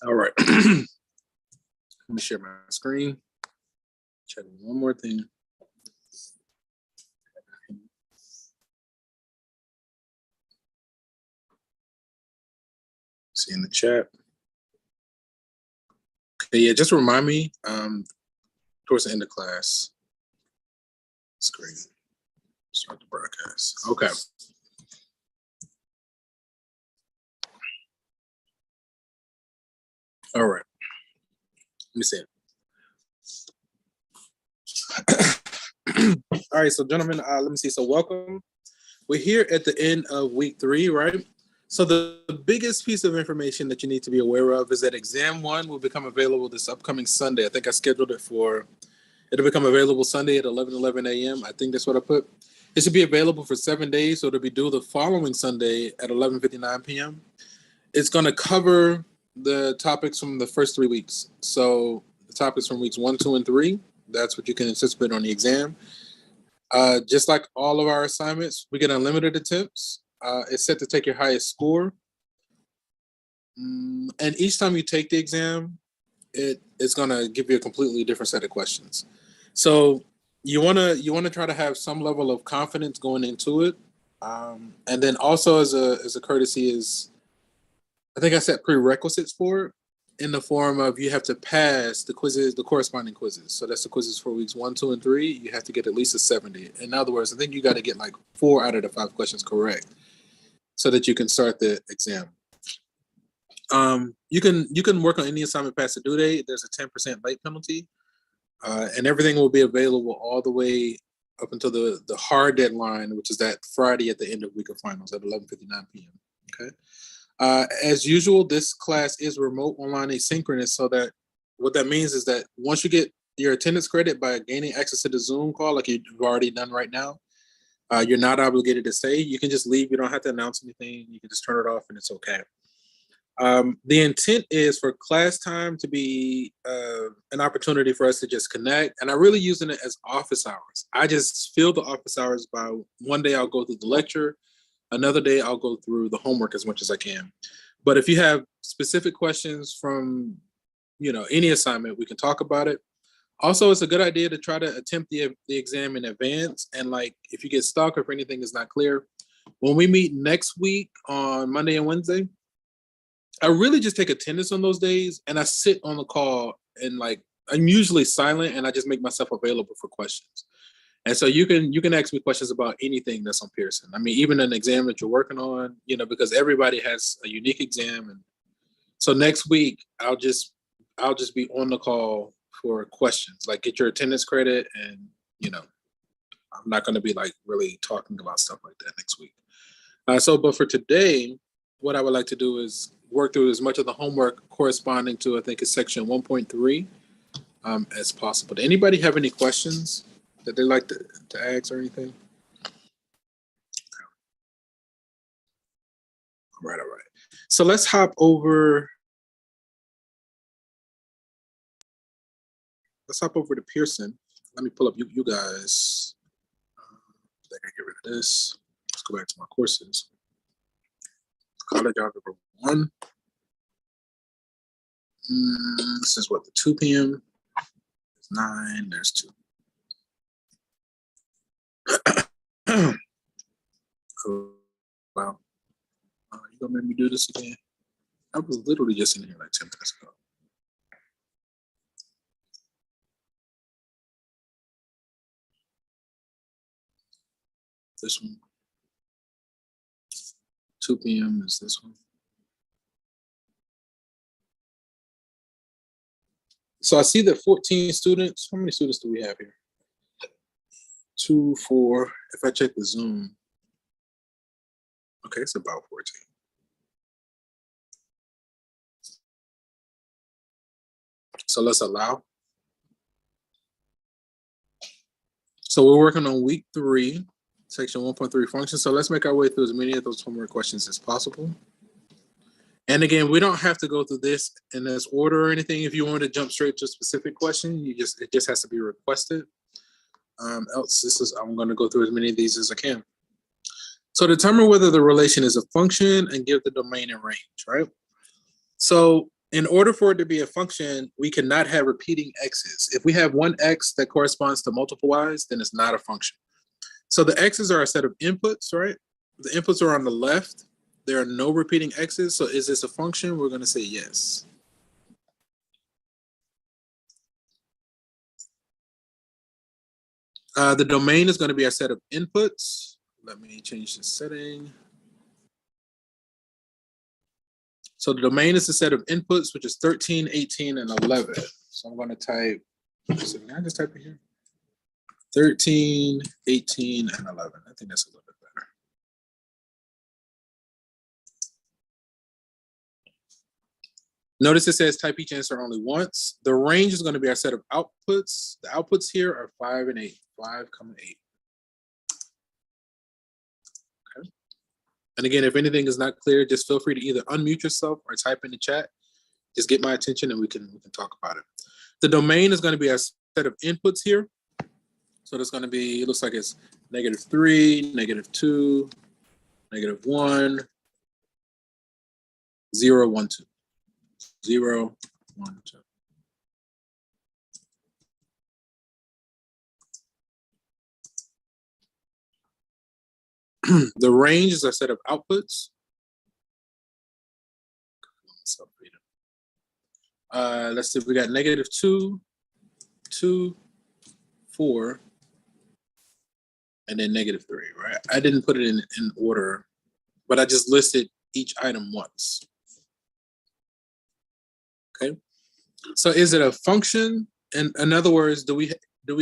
All right. Let me share my screen. Check one more thing. See in the chat. Okay, yeah, just remind me towards the end of class. Screen. Start the broadcast. Okay. All right. Let me see it. All right, so gentlemen, let me see. So welcome. We're here at the end of week 3, right? So the biggest piece of information that you need to be aware of is that exam 1 will become available this upcoming Sunday. I think I scheduled it it'll become available Sunday at 11 a.m. I think that's what I put. It should be available for 7 days, so it'll be due the following Sunday at 11:59 p.m. It's going to cover the topics from the first 3 weeks. So the topics from weeks 1, 2, and 3, that's what you can anticipate on the exam. Just like all of our assignments, we get unlimited attempts. It's set to take your highest score. And each time you take the exam, it's going to give you a completely different set of questions. So you want to try to have some level of confidence going into it. And then also as a courtesy is, I think I set prerequisites for it in the form of you have to pass the quizzes, the corresponding quizzes. So that's the quizzes for weeks 1, 2, and 3. You have to get at least a 70. In other words, I think you got to get like 4 out of the 5 questions correct so that you can start the exam. You can work on any assignment past the due date. There's a 10% late penalty, and everything will be available all the way up until the hard deadline, which is that Friday at the end of week of finals at 11:59 p.m. Okay. As usual, this class is remote, online, asynchronous, so that what that means is that once you get your attendance credit by gaining access to the Zoom call, like you've already done right now, you're not obligated to stay. You can just leave. You don't have to announce anything. You can just turn it off and it's okay. The intent is for class time to be an opportunity for us to just connect. And I'm really using it as office hours. I just fill the office hours by one day I'll go through the lecture. Another day I'll go through the homework as much as I can. But if you have specific questions from, any assignment, we can talk about it. Also, it's a good idea to try to attempt the exam in advance. And if you get stuck or if anything is not clear, when we meet next week on Monday and Wednesday, I really just take attendance on those days and I sit on the call and I'm usually silent and I just make myself available for questions. And so you can ask me questions about anything that's on Pearson. I mean, even an exam that you're working on, because everybody has a unique exam. And so next week I'll just be on the call for questions, like get your attendance credit. And, I'm not going to be really talking about stuff like that next week. But for today, what I would like to do is work through as much of the homework corresponding to, I think it's section 1.3 as possible. Does anybody have any questions that they'd like to ask or anything? All right. So let's hop over. Let's hop over to Pearson. Let me pull up you guys. I think I get rid of this. Let's go back to my courses. College Algebra 1. This is what, the 2 p.m. There's 9, there's 2. Wow. You gonna make me do this again? I was literally just in here like 10 minutes ago. This one. 2 p.m. is this one. So I see that 14 students. How many students do we have here? 2, 4. If I check the Zoom, okay, it's about 14. So let's allow. So we're working on week 3, section 1.3 functions. So let's make our way through as many of those homework questions as possible. And again, we don't have to go through this in this order or anything. If you want to jump straight to a specific question, it just has to be requested. Else I'm going to go through as many of these as I can. So determine whether the relation is a function and give the domain and range, right? So In order for it to be a function, we cannot have repeating x's. If we have one x that corresponds to multiple y's, then it's not a function. So the x's are a set of inputs, right? The inputs are on the left. There are no repeating x's. So is this a function? We're going to say yes. The domain is going to be a set of inputs. Let me change the setting. So the domain is a set of inputs, which is 13, 18, and 11. So I'm going to type, so can I just type it here? 13, 18, and 11. I think that's a little bit better. Notice it says type each answer only once. The range is going to be our set of outputs. The outputs here are 5 and 8, 5, 8. Okay. And again, if anything is not clear, just feel free to either unmute yourself or type in the chat. Just get my attention and we can talk about it. The domain is going to be a set of inputs here. So there's going to be, it looks like it's -3, -2, -1, 0, 1, 2. 0, 1, 2. The range is a set of outputs. Let's see, we got -2, 2, 4, and then -3, right? I didn't put it in order, but I just listed each item once. Okay, so is it a function? And in other words, do we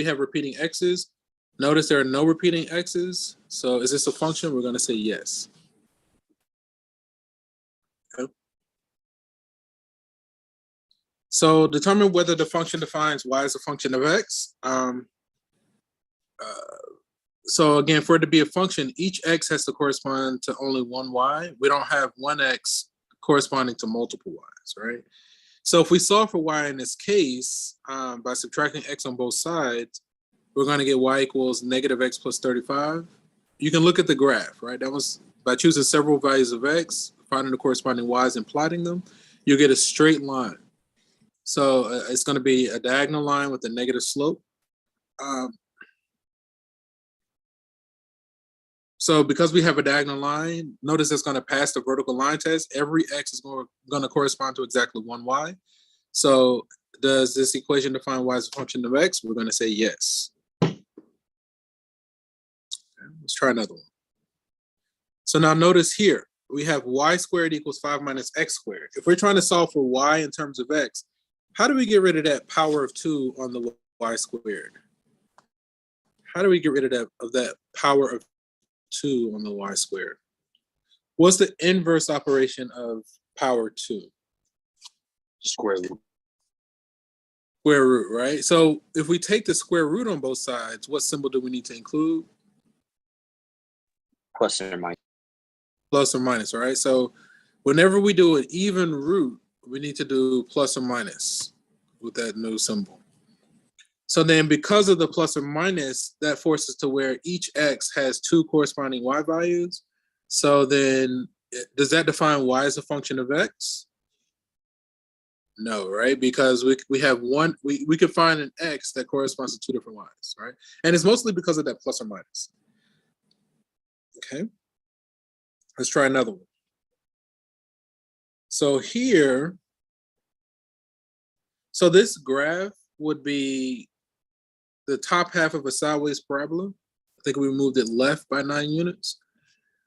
have repeating x's? Notice there are no repeating x's. So is this a function? We're going to say yes. Okay. So determine whether the function defines y as a function of x. So again, for it to be a function, each x has to correspond to only one y. We don't have one x corresponding to multiple y's, right? So if we solve for y in this case, by subtracting x on both sides, we're going to get y equals -x plus 35. You can look at the graph, right? That was by choosing several values of x, finding the corresponding y's and plotting them, you get a straight line. So it's going to be a diagonal line with a negative slope. So because we have a diagonal line, notice it's going to pass the vertical line test. Every x is going to correspond to exactly one y. So does this equation define y as a function of x? We're going to say yes. Okay, let's try another one. So now notice here, we have y squared equals 5 minus x squared. If we're trying to solve for y in terms of x, how do we get rid of that power of 2 on the y squared? How do we get rid of that power of 2 on the y squared? What's the inverse operation of power 2? Square root. Square root, right? So if we take the square root on both sides, what symbol do we need to include? Plus or minus. Plus or minus, right? So whenever we do an even root, we need to do plus or minus with that new symbol. So then because of the plus or minus, that forces to where each x has 2 corresponding y values. So then does that define y as a function of x? No, right? Because we have one, we could find an x that corresponds to 2 different y's, right? And it's mostly because of that plus or minus. Okay, let's try another one. So here, so this graph would be the top half of a sideways parabola. I think we moved it left by 9 units.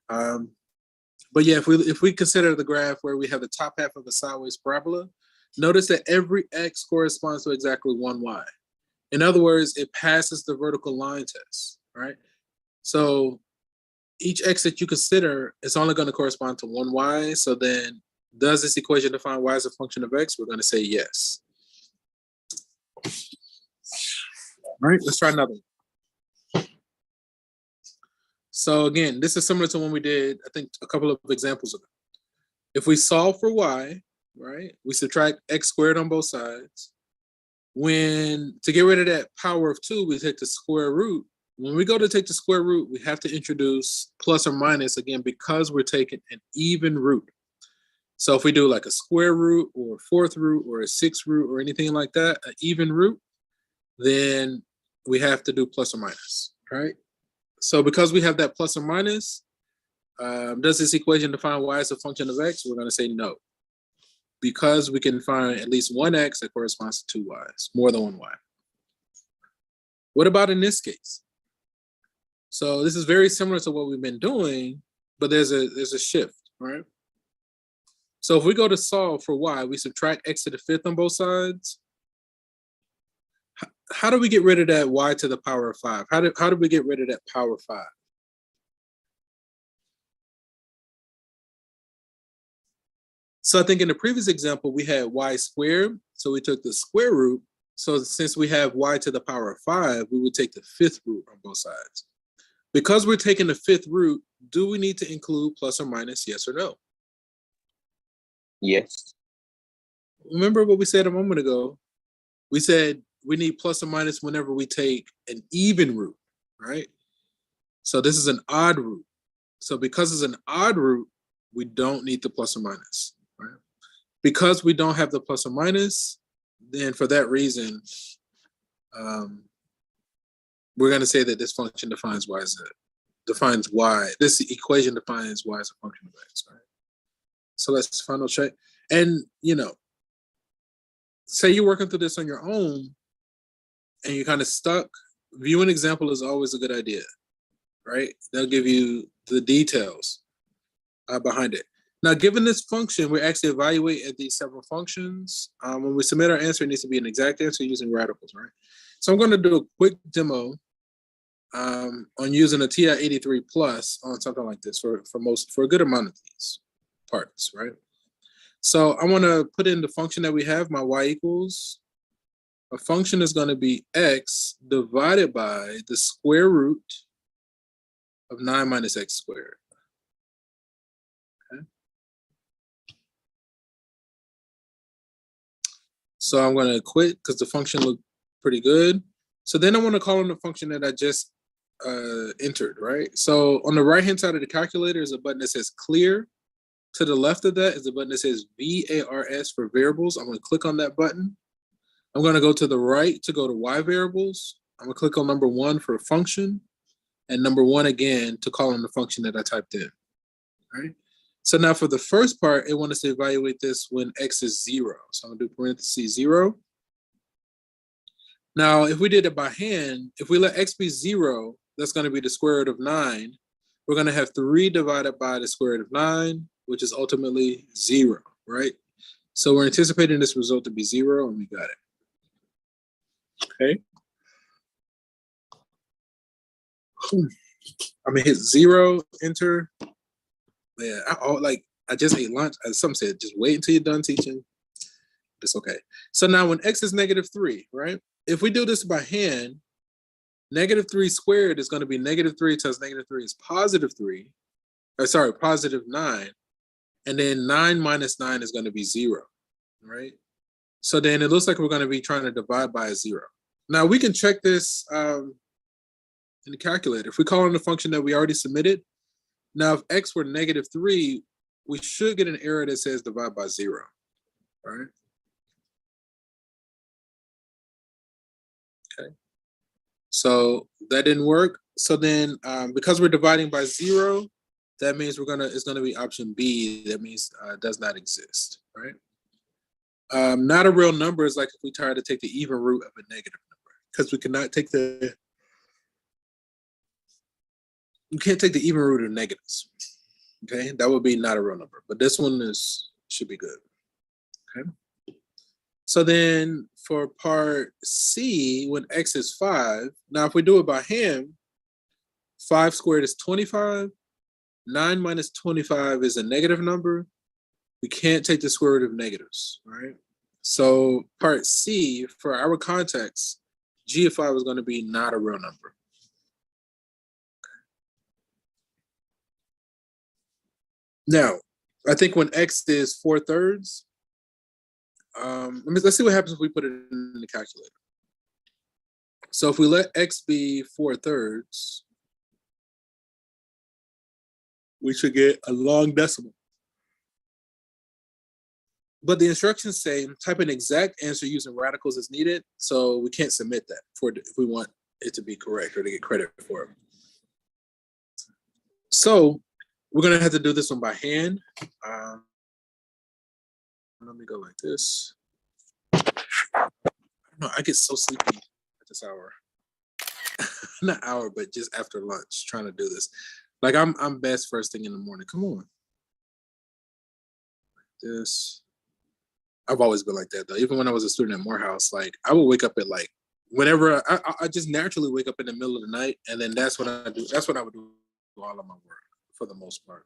But yeah, if we consider the graph where we have the top half of a sideways parabola, notice that every x corresponds to exactly one y. In other words, it passes the vertical line test, right? So each x that you consider is only going to correspond to one y. So then does this equation define y as a function of x? We're going to say yes. All right, let's try another one. So again, this is similar to when we did, I think, a couple of examples ago. If we solve for y, right, we subtract x squared on both sides. To get rid of that power of 2, we take the square root. When we go to take the square root, we have to introduce plus or minus again because we're taking an even root. So if we do like a square root or a fourth root or a sixth root or anything like that, an even root, then we have to do plus or minus, right? So because we have that plus or minus, does this equation define y as a function of x? We're going to say no. Because we can find at least one x that corresponds to two y's, more than one y. What about in this case? So this is very similar to what we've been doing, but there's a shift, right? So if we go to solve for y, we subtract x to the fifth on both sides. How do we get rid of that y to the power of 5? How do we get rid of that power 5? So I think in the previous example, we had y squared. So we took the square root. So since we have y to the power of 5, we would take the fifth root on both sides. Because we're taking the fifth root, do we need to include plus or minus, yes or no? Yes. Remember what we said a moment ago? We said we need plus or minus whenever we take an even root, right? So this is an odd root. So because it's an odd root, we don't need the plus or minus, right? Because we don't have the plus or minus, then for that reason, we're going to say that this function defines y as defines y. This equation defines y as a function of x, right? So let's final check. And, you know, say you're working through this on your own and you're kind of stuck, view an example is always a good idea, right? They'll give you the details behind it. Now, given this function, we actually evaluate at these several functions. When we submit our answer, it needs to be an exact answer using radicals, right? So I'm going to do a quick demo on using a TI-83 plus on something like this for a good amount of these parts, right? So I want to put in the function that we have, my y equals. A function is going to be x divided by the square root of 9 minus x squared. Okay. So I'm going to quit because the function looked pretty good. So then I want to call in the function that I just entered, right? So on the right-hand side of the calculator is a button that says clear. To the left of that is a button that says VARS for variables. I'm going to click on that button. I'm going to go to the right to go to y variables. I'm going to click on number 1 for a function and number 1 again to call in the function that I typed in. All right. So now for the first part, it wants us to evaluate this when x is 0. So I'm going to do parentheses 0. Now, if we did it by hand, if we let x be 0, that's going to be the square root of 9. We're going to have 3 divided by the square root of 9, which is ultimately 0, right? So we're anticipating this result to be 0, and we got it. Okay. I'm gonna hit 0, enter. Yeah, I just ate lunch. As some said, just wait until you're done teaching. It's okay. So now when x is -3, right? If we do this by hand, -3 squared is going to be -3 times -3 is +3. Sorry, +9. And then 9 minus 9 is going to be 0, right? So then it looks like we're going to be trying to divide by a 0. Now we can check this in the calculator. If we call in the function that we already submitted, now if x were -3, we should get an error that says divide by 0, right? Okay. So that didn't work. So then because we're dividing by 0, that means it's gonna be option B. That means does not exist, right? Not a real number is like if we try to take the even root of a negative number, because we cannot take you can't take the even root of negatives. Okay, that would be not a real number, but this one should be good. Okay. So then for part C, when x is 5, now if we do it by hand, 5 squared is 25. 9 minus 25 is a negative number. We can't take the square root of negatives, right? So part C, for our context, g of 5 is going to be not a real number. Now, I think when x is 4/3, let's see what happens if we put it in the calculator. So if we let x be 4/3, we should get a long decimal. But the instructions say type an exact answer using radicals as needed. So we can't submit that if we want it to be correct or to get credit for it. So we're going to have to do this one by hand. Let me go like this. No, I get so sleepy at this hour. Not hour, but just after lunch, trying to do this. Like I'm best first thing in the morning. Come on. This. I've always been like that though. Even when I was a student at Morehouse, like I would wake up at like whenever I just naturally wake up in the middle of the night, and then that's what I do. That's what I would do all of my work for the most part.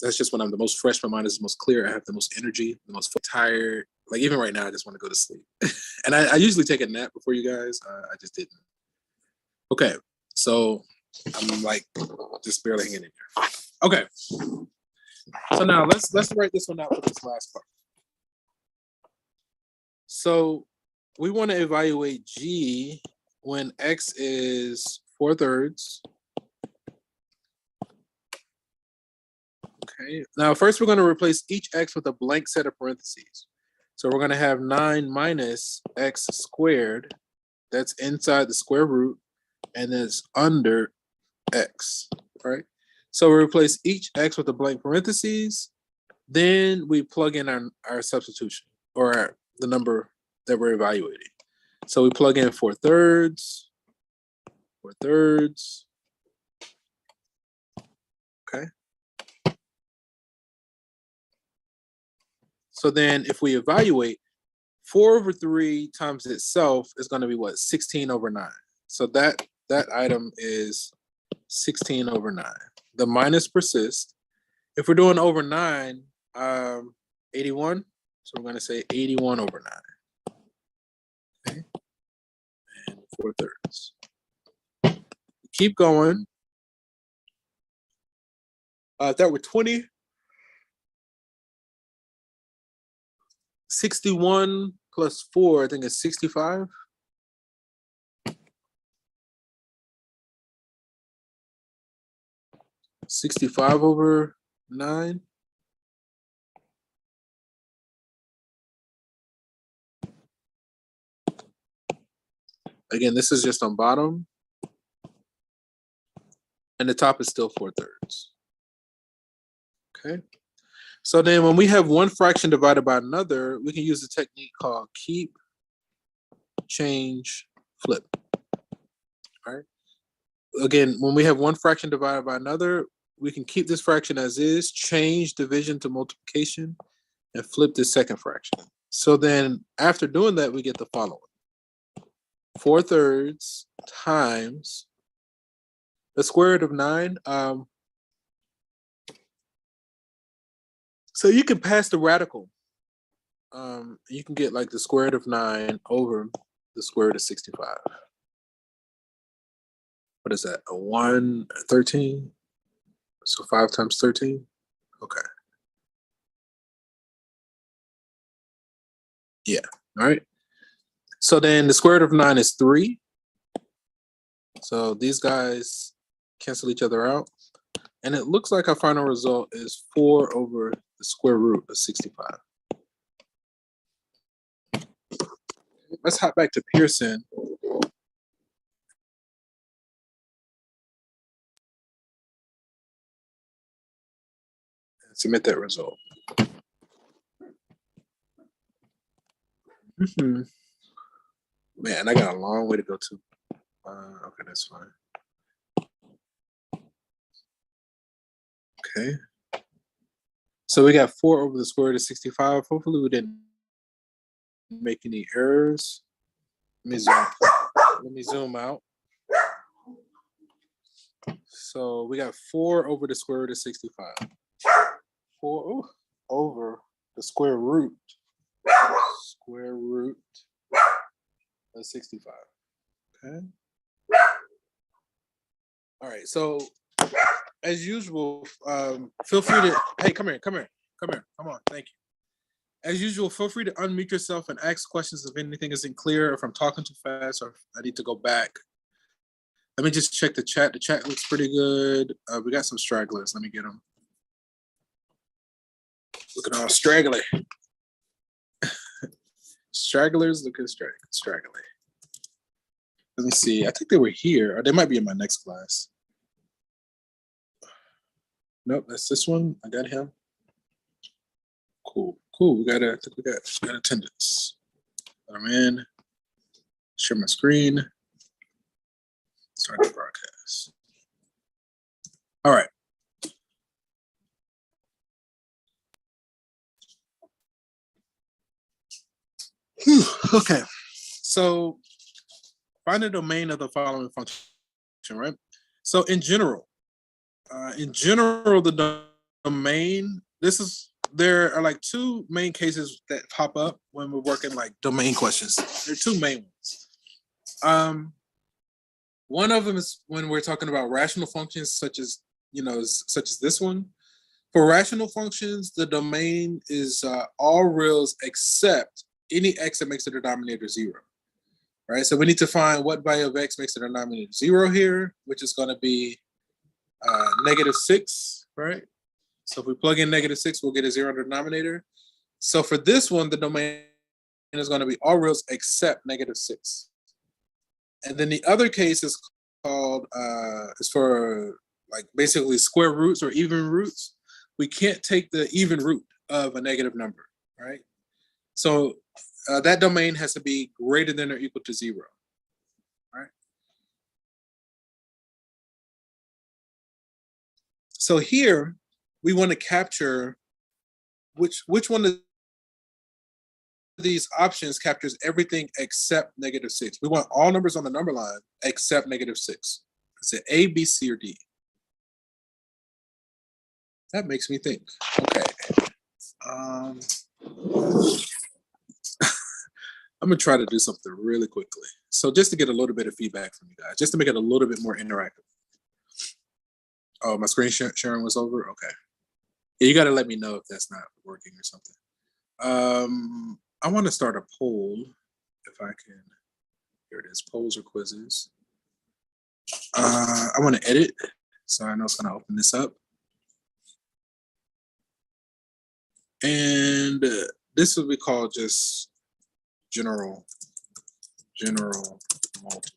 That's just when I'm the most fresh. My mind is the most clear. I have the most energy, the most tired. Like even right now, I just want to go to sleep. And I usually take a nap before you guys. I just didn't. Okay, so I'm like just barely hanging in here. Okay, so now let's write this one out for this last part. So we want to evaluate G when X is 4/3. Okay, now first we're going to replace each X with a blank set of parentheses. So we're going to have 9 minus X squared. That's inside the square root and it's under X, right? So we replace each X with a blank parentheses. Then we plug in our substitution or the number that we're evaluating. So we plug in 4/3. Okay. So then if we evaluate, 4/3 times itself is going to be what? 16/9. So that item is 16/9. The minus persists. If we're doing over 9, 81. So we're going to say 81/9. Okay. And 4/3. Keep going. If that were 20, 61 plus 4, I think it's 65. (65/9). Again, this is just on bottom. And the top is still 4/3. Okay. So then when we have one fraction divided by another, we can use a technique called keep, change, flip. All right. Again, when we have one fraction divided by another, we can keep this fraction as is, change division to multiplication, and flip this second fraction. So then after doing that, we get the following. 4/3 times the square root of 9. So you can pass the radical. You can get like the square root of 9 over the square root of 65. What is that? A 113? So 5 times 13? Okay. Yeah, all right. So then the square root of 9 is 3. So these guys cancel each other out. And it looks like our final result is 4 over the square root of 65. Let's hop back to Pearson. And submit that result. Man, I got a long way to go to. Okay, that's fine. Okay. So we got 4 over the square root of 65. Hopefully we didn't make any errors. Let me zoom out. So we got 4 over the square root of 65. 4 over the square root of 65. Okay. All right. So as usual, feel free to, hey, come here. Come on. Thank you. As usual, feel free to unmute yourself and ask questions if anything isn't clear, if I'm talking too fast, or if I need to go back. Let me just check the chat. The chat looks pretty good. We got some stragglers. Let me get them. Looking all straggly. Stragglers looking straggly. Let me see. I think they were here, or they might be in my next class. Nope, that's this one. I got him. Cool. I think we got attendance. I'm in. Share my screen. Start the broadcast. All right. Whew, okay. So find the domain of the following function, right? So in general, the domain, there are like two main cases that pop up when we're working like domain questions. There are two main ones. One of them is when we're talking about rational functions, such as this one. For rational functions, the domain is all reals except any x that makes the denominator 0. Right? So we need to find what value of x makes the denominator 0 here, which is going to be -6, right? So if we plug in -6, we'll get a 0 denominator. So for this one, the domain is going to be all reals except -6. And then the other case is called, is for like basically square roots or even roots. We can't take the even root of a negative number, right? So that domain has to be greater than or equal to 0, right? So here we want to capture which one of these options captures everything except -6. We want all numbers on the number line except -6. Is it A, B, C, or D? That makes me think. Okay. I'm gonna try to do something really quickly. So just to get a little bit of feedback from you guys, just to make it a little bit more interactive. Oh, my screen sharing was over? Okay. Yeah, you gotta let me know if that's not working or something. I want to start a poll, if I can. Here it is, polls or quizzes. I want to edit, so I know it's gonna open this up. And this will be called just general multiple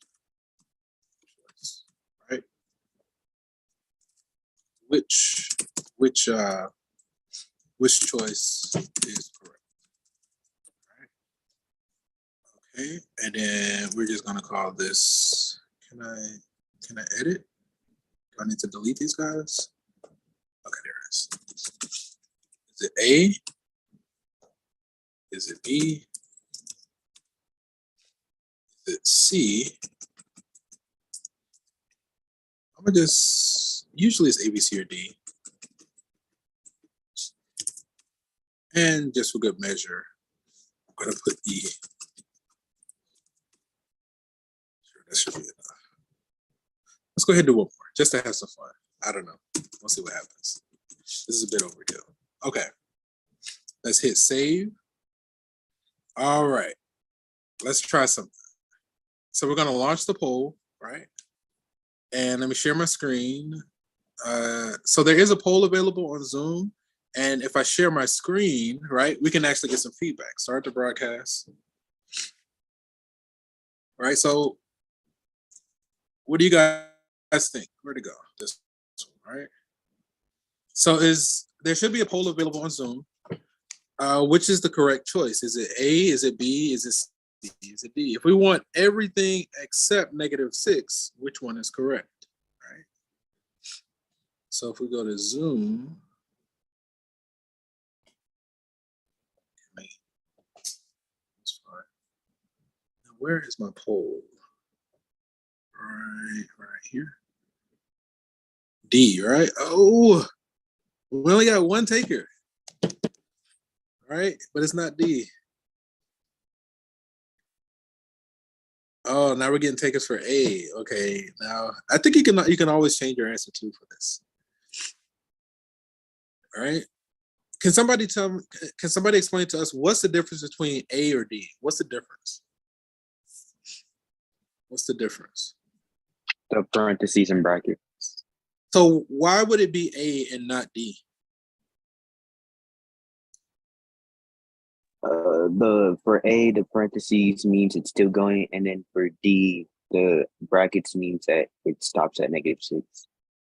choice, right? Which choice is correct? Okay, and then we're just gonna call this. Can I edit? Do I need to delete these guys? Okay, there it is. Is it A? Is it B? Is it C? I'm gonna just, usually it's A, B, C, or D. And just for good measure, I'm gonna put E. Sure, that should be enough. Let's go ahead and do one more, just to have some fun. I don't know. We'll see what happens. This is a bit overkill. Okay. Let's hit save. All right. Let's try something. So we're going to launch the poll, right? And let me share my screen. So there is a poll available on Zoom. And if I share my screen, right, we can actually get some feedback. Start the broadcast. All right. So what do you guys think? Where'd it go? This one, right? So there should be a poll available on Zoom. Which is the correct choice? Is it A? Is it B? Is it C? Is it D? If we want everything except -6, which one is correct? Right. So if we go to Zoom, that's fine. Now where is my poll? Right here. D, right? Oh, we only got one taker. Right, but it's not D. Oh, now we're getting takers for A. Okay, now I think you can always change your answer too for this. All right. Can somebody explain to us what's the difference between A or D? What's the difference? What's the difference? The parentheses and brackets. So why would it be A and not D? For A, the parentheses means it's still going, and then for D, the brackets means that it stops at -6.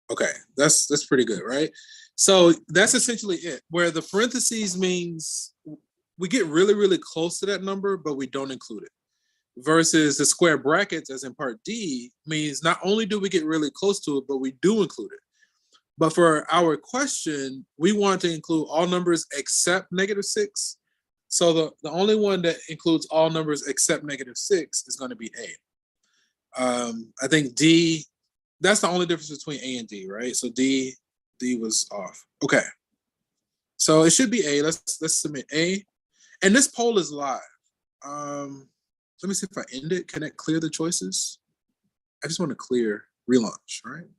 Okay, that's pretty good, right? So that's essentially it. Where the parentheses means we get really, really close to that number, but we don't include it. Versus the square brackets, as in part D, means not only do we get really close to it, but we do include it. But for our question, we want to include all numbers except -6. So the only one that includes all numbers except -6 is going to be A. I think D, that's the only difference between A and D, right? So D was off. Okay. So it should be A. Let's submit A. And this poll is live. Let me see if I end it. Can it clear the choices? I just want to clear relaunch, right?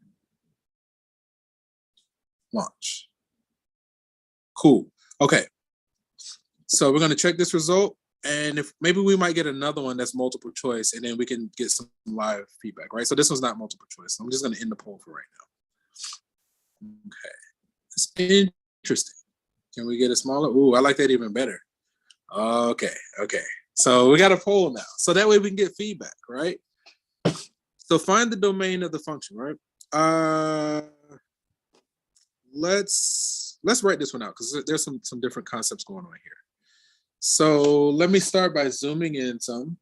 Launch. Cool. Okay. So we're going to check this result. And if maybe we might get another one that's multiple choice, and then we can get some live feedback, right? So this one's not multiple choice. So I'm just going to end the poll for right now. Okay. It's interesting. Can we get it smaller? Ooh, I like that even better. Okay. So we got a poll now. So that way we can get feedback, right? So find the domain of the function, right? Let's write this one out because there's some different concepts going on here. So let me start by zooming in some.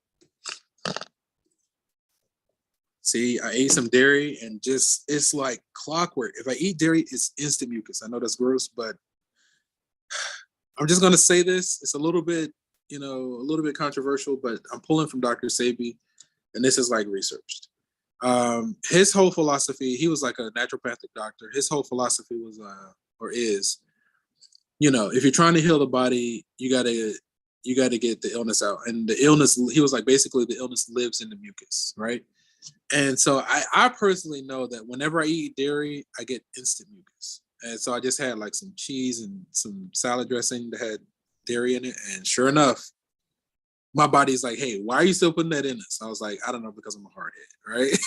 See, I ate some dairy and just, it's like clockwork. If I eat dairy, it's instant mucus. I know that's gross, but I'm just gonna say this. It's a little bit controversial, but I'm pulling from Dr. Sabi, and this is like researched. His whole philosophy, he was like a naturopathic doctor. His whole philosophy was, or is, if you're trying to heal the body, you gotta get the illness out. And the illness, he was like, basically the illness lives in the mucus, right? And so I personally know that whenever I eat dairy, I get instant mucus. And so I just had like some cheese and some salad dressing that had dairy in it. And sure enough, my body's like, hey, why are you still putting that in us? I was like, I don't know, because I'm a hardhead, right?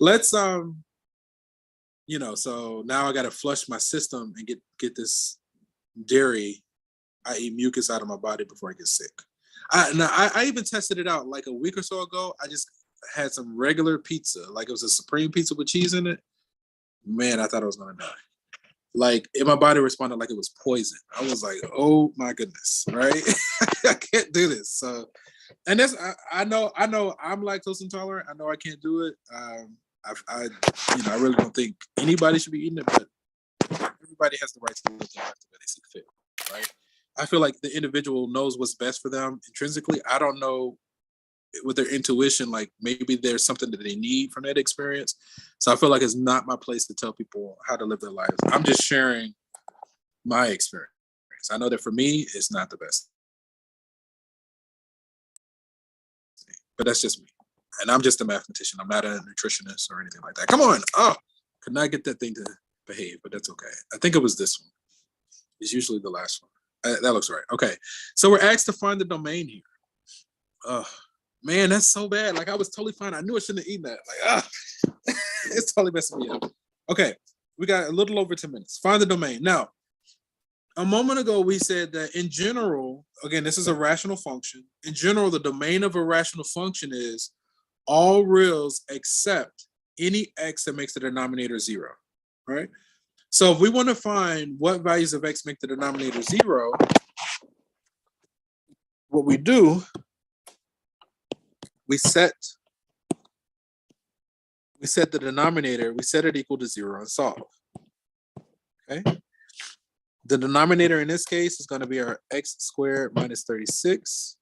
Let's, so now I got to flush my system and get this dairy, i.e. mucus, out of my body before I get sick. I even tested it out like a week or so ago. I just had some regular pizza, like it was a supreme pizza with cheese in it. Man, I thought I was gonna die. Like, my body responded like it was poison. I was like, oh my goodness, right? I can't do this. So, and that's, I know I'm lactose intolerant. I know I can't do it. I really don't think anybody should be eating it, but everybody has the right to live their life the way they see fit, right? I feel like the individual knows what's best for them intrinsically. I don't know with their intuition, like maybe there's something that they need from that experience. So I feel like it's not my place to tell people how to live their lives. I'm just sharing my experience. I know that for me, it's not the best. But that's just me. And I'm just a mathematician. I'm not a nutritionist or anything like that. Come on. Oh, could not get that thing to behave, but that's okay. I think it was this one. It's usually the last one. That looks right. Okay. So we're asked to find the domain here. Man, that's so bad. Like, I was totally fine. I knew I shouldn't have eaten that. Like, it's totally messing me up. Okay, we got a little over 10 minutes. Find the domain. Now, a moment ago, we said that in general, again, this is a rational function. In general, the domain of a rational function is all reals except any x that makes the denominator 0, right? So if we want to find what values of x make the denominator 0, what we do, we set the denominator, we set it equal to 0 and solve. Okay. The denominator in this case is going to be our x squared minus 36.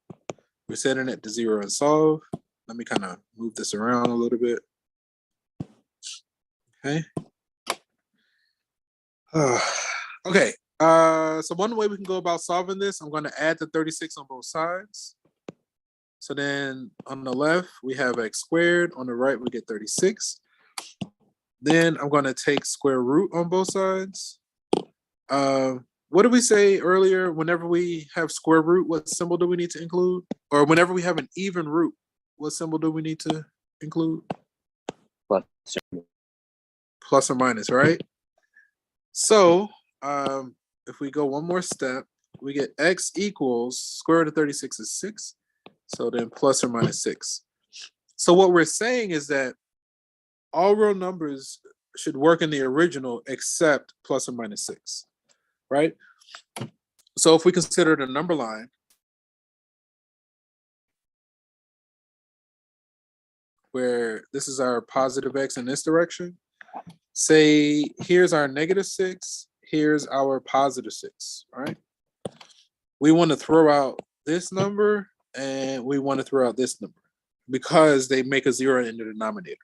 We're setting it to 0 and solve. Let me kind of move this around a little bit. Okay. Okay. So one way we can go about solving this, I'm going to add the 36 on both sides. So then on the left, we have x squared. On the right, we get 36. Then I'm going to take square root on both sides. What did we say earlier? Whenever we have square root, what symbol do we need to include? Or whenever we have an even root, what symbol do we need to include? Plus. Plus or minus, right? So if we go one more step, we get x equals square root of 36 is 6. So then plus or minus 6. So what we're saying is that all real numbers should work in the original except plus or minus 6, right? So if we consider the number line, where this is our positive x in this direction, say here's our negative 6, here's our positive 6, right? We want to throw out this number and we want to throw out this number because they make a 0 in the denominator.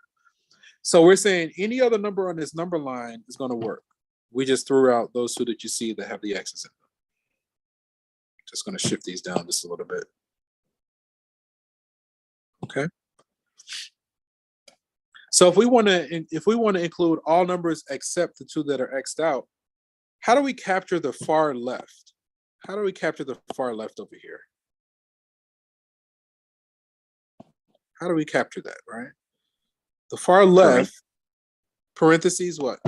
So we're saying any other number on this number line is going to work. We just threw out those two that you see that have the x's in them. Just going to shift these down just a little bit. Okay. So if we want to include all numbers except the two that are x'd out, how do we capture the far left? How do we capture the far left over here? How do we capture that, right? The far left, parentheses, what?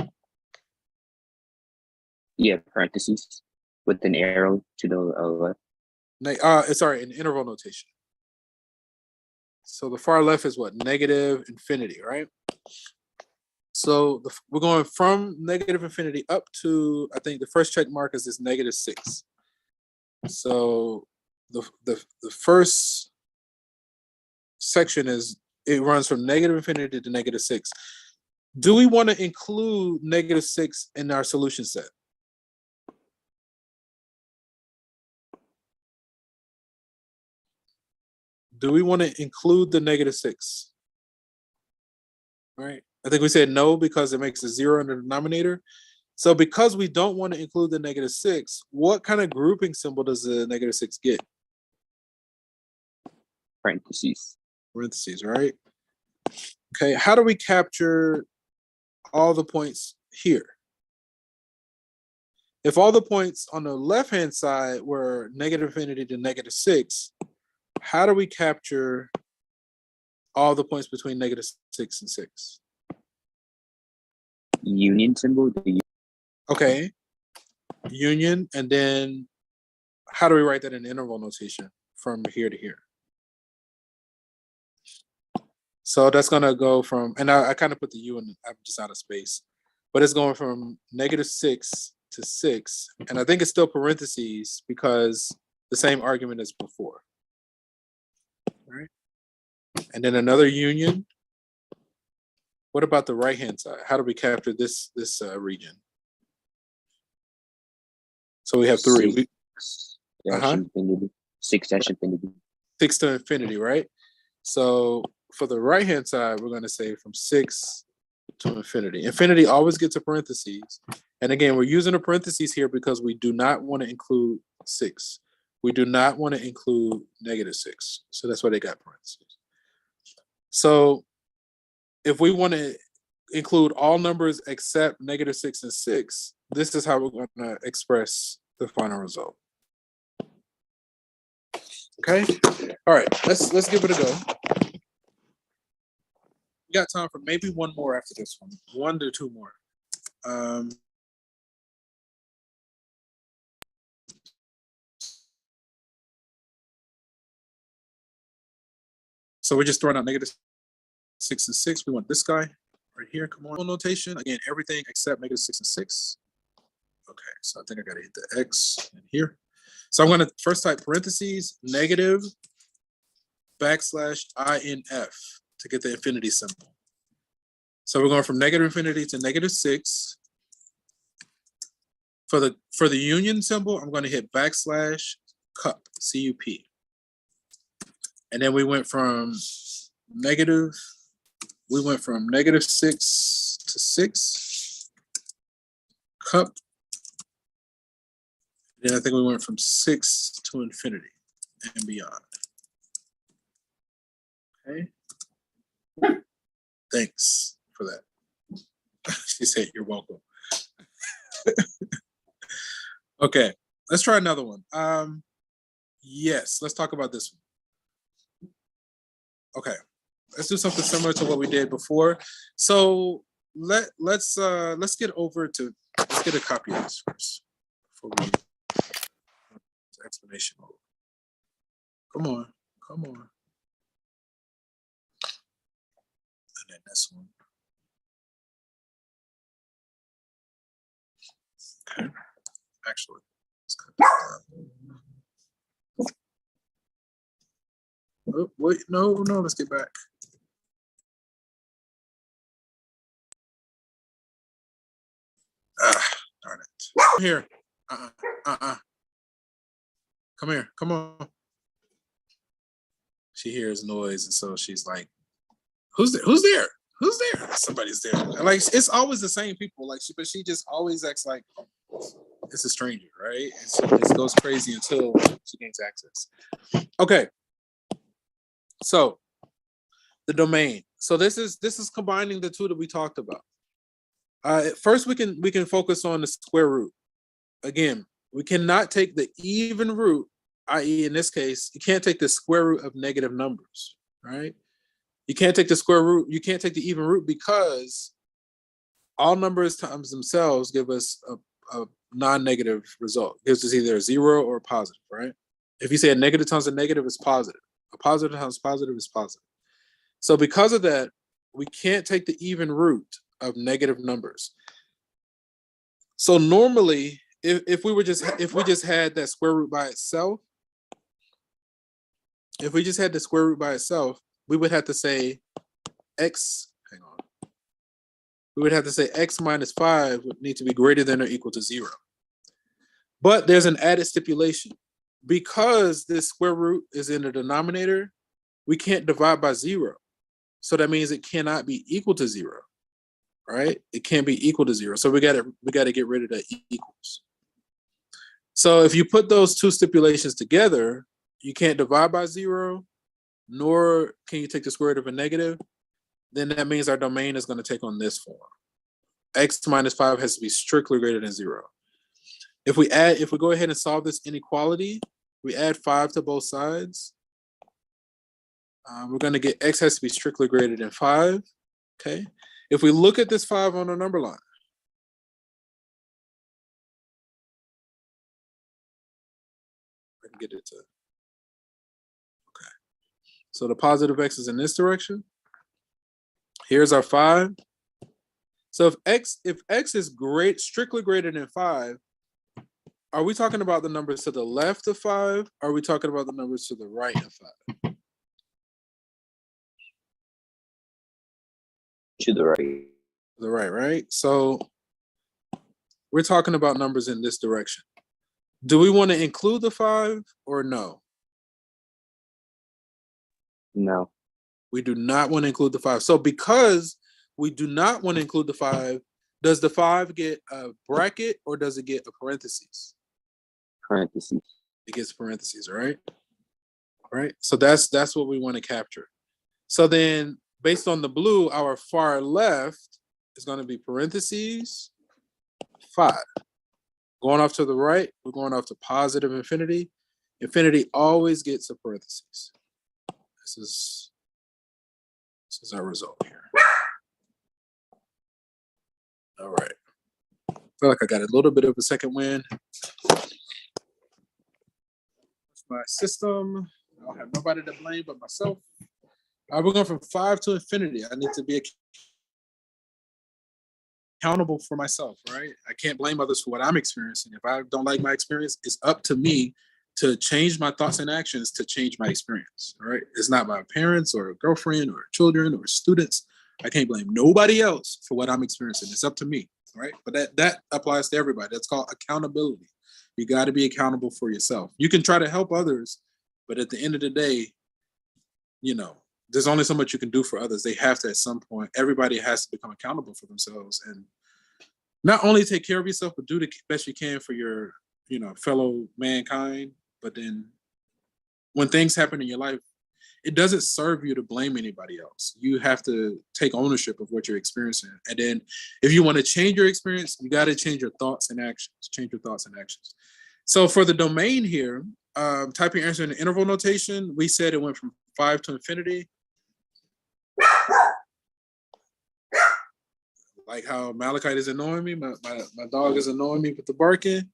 Yeah, parentheses with an arrow to the left. Sorry, in interval notation. So the far left is what? Negative infinity, right? So we're going from negative infinity up to, I think the first check mark is this negative 6. So the first section it runs from negative infinity to negative 6. Do we want to include negative 6 in our solution set? Do we want to include the negative 6? Right. I think we said no because it makes a 0 in the denominator. So because we don't want to include the negative 6, what kind of grouping symbol does the negative 6 get? Parentheses. Parentheses, right? Okay, how do we capture all the points here? If all the points on the left-hand side were negative infinity to negative 6, how do we capture all the points between negative 6 and 6? Union symbol. Okay, union, and then how do we write that in interval notation from here to here? So that's gonna go from, and I kind of put the u in, I'm just out of space, but it's going from negative 6 to 6, and I think it's still parentheses because the same argument as before, right? And then another union. What about the right-hand side? How do we capture this region? So we have 3. Infinity. 6 dash infinity. 6 to infinity, right? So for the right-hand side, we're going to say from 6 to infinity. Infinity always gets a parentheses. And again, we're using a parentheses here because we do not want to include 6. We do not want to include negative 6. So that's why they got parentheses. So if we want to include all numbers except negative 6 and 6, this is how we're going to express the final result. Okay. All right. Let's give it a go. We got time for maybe one more after this one. 1 to 2 more. So we're just throwing out negative 6 and 6. We want this guy right here. Come on. Notation. Again, everything except negative 6 and 6. Okay. So I think I got to hit the X in here. So I'm going to first type parentheses, negative \INF to get the infinity symbol. So we're going from negative infinity to negative 6. For the union symbol, I'm going to hit \cup, C-U-P. And then we went from negative 6 to 6, cup. Then I think we went from 6 to infinity and beyond. Okay. Thanks for that. She said, you're welcome. Okay, let's try another one. Yes, let's talk about this one. Okay, let's do something similar to what we did before. So let's get over to, let's get a copy of this first before we explanation mode. Come on. And then this one. Okay. Actually, let's cut that down. Oh, wait, no, let's get back. Darn it. Come here. Come here. Come on. She hears noise, and so she's like, "Who's there? Who's there? Who's there? Somebody's there." Like, it's always the same people. Like, but she just always acts like it's a stranger, right? And so it goes crazy until she gains access. Okay. So the domain. So this is combining the two that we talked about. First, we can focus on the square root. Again, we cannot take the even root, i.e. in this case, you can't take the square root of negative numbers, right? You can't take the square root, you can't take the even root because all numbers times themselves give us a non-negative result. It gives us either a 0 or a positive, right? If you say a negative times a negative is positive. A positive times positive is positive. So because of that, we can't take the even root of negative numbers. So normally, if we just had that square root by itself, we would have to say x, hang on. We would have to say x minus 5 would need to be greater than or equal to 0. But there's an added stipulation. Because this square root is in the denominator, we can't divide by 0. So that means it cannot be equal to 0, right? It can't be equal to 0. So we got to get rid of the equals. So if you put those two stipulations together, you can't divide by 0, nor can you take the square root of a negative. Then that means our domain is going to take on this form. X minus 5 has to be strictly greater than 0. If we go ahead and solve this inequality, we add 5 to both sides. We're going to get x has to be strictly greater than 5. Okay. If we look at this 5 on the number line, I can get it to. Okay. So the positive x is in this direction. Here's our 5. So if x is strictly greater than 5, are we talking about the numbers to the left of 5? Or are we talking about the numbers to the right of 5? To the right. The right, right? So we're talking about numbers in this direction. Do we want to include the 5 or no? No. We do not want to include the 5. So because we do not want to include the 5, does the 5 get a bracket or does it get a parentheses? Parentheses. It gets parentheses, right? Right. So that's what we want to capture. So then based on the blue, our far left is going to be parentheses 5. Going off to the right, we're going off to positive infinity. Infinity always gets a parentheses. This is our result here. All right. I feel like I got a little bit of a second win. My system. I don't have nobody to blame but myself. We're going from 5 to infinity. I need to be accountable for myself, right? I can't blame others for what I'm experiencing. If I don't like my experience, it's up to me to change my thoughts and actions to change my experience, right? It's not my parents or a girlfriend or children or students. I can't blame nobody else for what I'm experiencing. It's up to me, right? But that applies to everybody. That's called accountability. You got to be accountable for yourself. You can try to help others, but at the end of the day, there's only so much you can do for others. They have to, at some point, everybody has to become accountable for themselves and not only take care of yourself, but do the best you can for your, fellow mankind. But then when things happen in your life, it doesn't serve you to blame anybody else. You have to take ownership of what you're experiencing. And then if you want to change your experience, you got to change your thoughts and actions. Change your thoughts and actions. So for the domain here, type your answer in the interval notation. We said it went from 5 to infinity. Like how Malachite is annoying me, my dog is annoying me with the barking.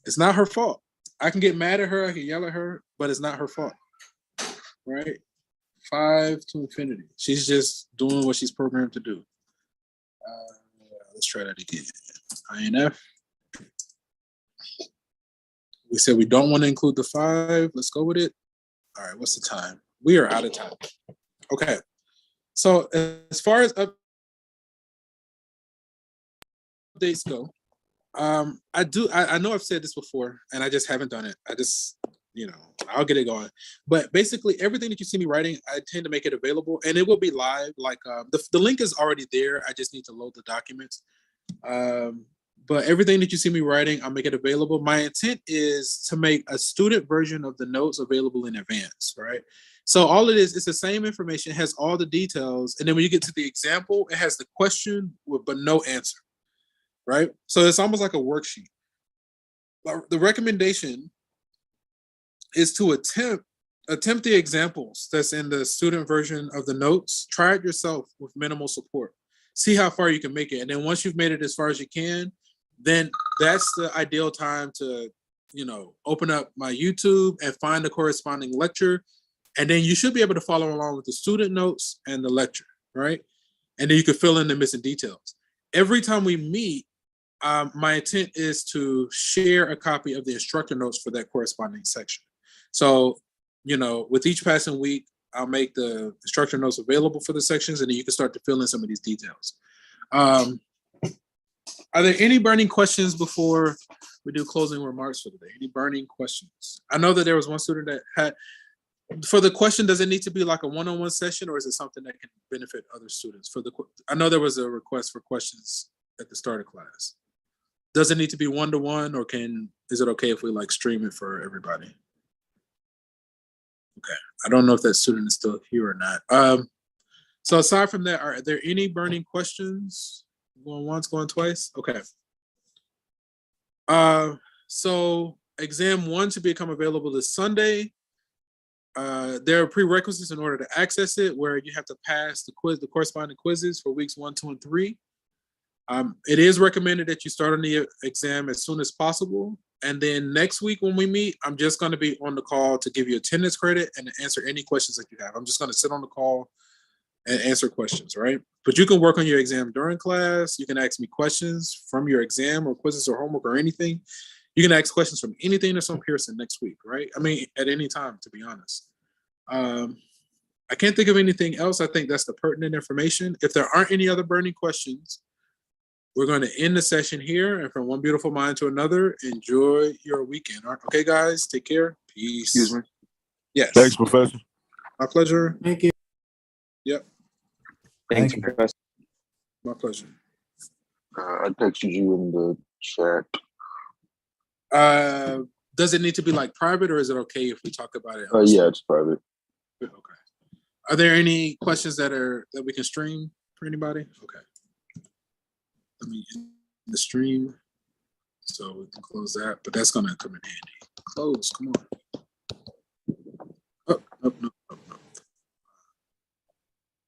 It's not her fault. I can get mad at her, I can yell at her, but it's not her fault. Right? 5 to infinity. She's just doing what she's programmed to do. Let's try that again. INF. We said we don't want to include the 5. Let's go with it. All right, what's the time? We are out of time. Okay. So as far as updates go, I know I've said this before and I just haven't done it. I'll get it going. But basically everything that you see me writing, I tend to make it available and it will be live. Like the link is already there. I just need to load the documents. But everything that you see me writing, I'll make it available. My intent is to make a student version of the notes available in advance, right? So all it is, it's the same information, it has all the details. And then when you get to the example, it has the question but no answer, right? So it's almost like a worksheet. But the recommendation is to attempt the examples that's in the student version of the notes. Try it yourself with minimal support. See how far you can make it. And then once you've made it as far as you can, then that's the ideal time to, open up my YouTube and find the corresponding lecture. And then you should be able to follow along with the student notes and the lecture, right? And then you can fill in the missing details. Every time we meet, my intent is to share a copy of the instructor notes for that corresponding section. So, with each passing week, I'll make the instructor notes available for the sections, and then you can start to fill in some of these details. Are there any burning questions before we do closing remarks for today? Any burning questions? I know that there was one student that had, for the question, does it need to be like a one-on-one session or is it something that can benefit other students? I know there was a request for questions at the start of class. Does it need to be one-to-one or is it okay if we stream it for everybody? Okay, I don't know if that student is still here or not. So aside from that, are there any burning questions? Going once, going twice? Okay. So exam 1 to become available this Sunday. There are prerequisites in order to access it where you have to pass the corresponding quizzes for weeks 1, 2, and 3. It is recommended that you start on the exam as soon as possible. And then next week when we meet, I'm just going to be on the call to give you attendance credit and to answer any questions that you have. I'm just going to sit on the call and answer questions, right? But you can work on your exam during class. You can ask me questions from your exam or quizzes or homework or anything. You can ask questions from anything that's on Pearson next week, right? I mean, at any time, to be honest. I can't think of anything else. I think that's the pertinent information. If there aren't any other burning questions, we're going to end the session here. And from one beautiful mind to another, enjoy your weekend. Okay, guys, take care. Peace. Excuse me. Yes. Thanks, Professor. My pleasure. Thank you. Yep. Thanks, Thank you. Professor. My pleasure. I texted you in the chat. Does it need to be private or is it okay if we talk about it? Yeah, it's private. Okay. Are there any questions that we can stream for anybody? Okay. Let me end the stream so we can close that, but that's gonna come in handy. Close, come on. Oh, no.